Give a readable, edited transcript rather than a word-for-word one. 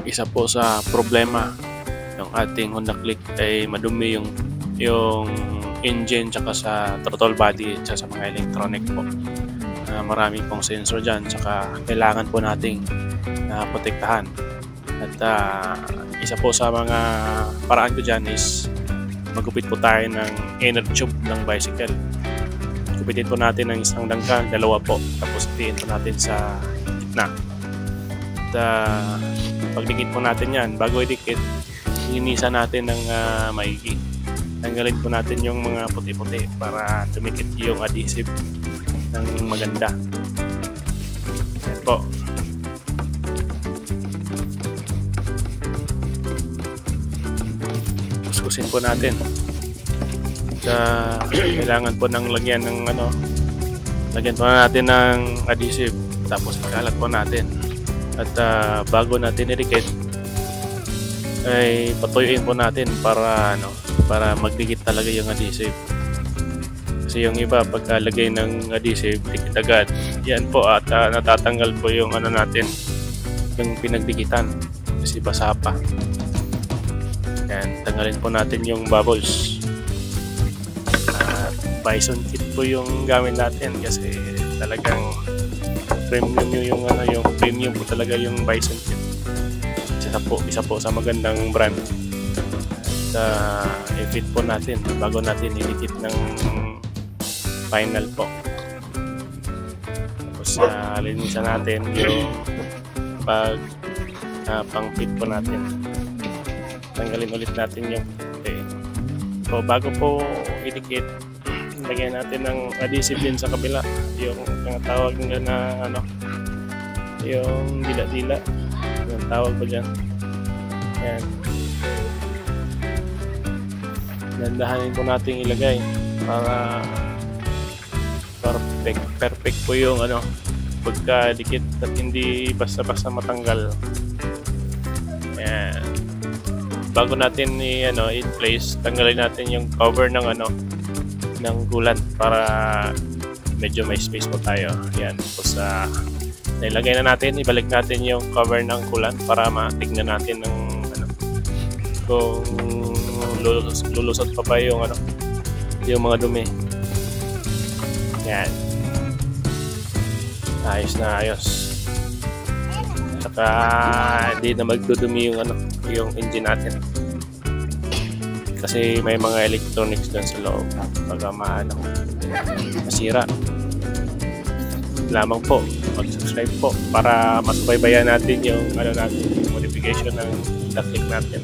isa po sa problema ng ating Honda Click ay madumi yung engine tsaka sa throttle body at sa mga electronic po. Marami pong sensor dyan tsaka kailangan po nating protektahan. At isa po sa mga paraan ko dyan is magupit po tayo ng inner tube ng bicycle. Gupitin po natin ng isang dangkal, dalawa po, tapos itiin po natin sa gitna. At pagdikit po natin yan, bago idikit, linisan natin ng maigi. Tanggalin po natin yung mga puti-puti para tumikit yung adhesive ng maganda. Yan po. Kuskusin po natin. Kailangan po ng lagyan ng lagyan po natin ng adhesive, tapos ikalat po natin. At bago natin idikit ay patuyuin po natin para magdikit talaga yung adhesive. Kasi yung iba pagkalagay ng adhesive dikit agad yan po at natatanggal po yung natin, yung pinagdikitan kasi basa pa. Yan, tanggalin po natin yung bubbles. Bison kit po yung gamit natin kasi talagang premium yung premium po talaga yung Bison kit. Isa po sa magandang brand. At i-fit po natin bago natin idikit ng final po. Tapos linisan natin yung pang-fit po natin. Tanggalin ulit natin yung so bago po idikit, lagyan natin ng adhesive din sa kabila, yung tawag nila na yung dila-dila, yung tawag ba dyan. Yan, dandahanin po natin ilagay para perfect po yung pagkadikit at hindi basta-basta matanggal. Yan, bago natin i-place, tanggalin natin yung cover ng ng coolant para medyo may space po tayo. Yan, tapos nilagay na natin, ibalik natin yung cover ng coolant para matignan natin ng kung lulusot pa ba yung mga dumi. Yan, ayos na ayos. Saka hindi na magdudumi yung engine natin kasi may mga electronics dyan sa loob, baga masira. Lamang po mag-subscribe po para masubaybayan natin yung natin, modification ng Honda Click natin.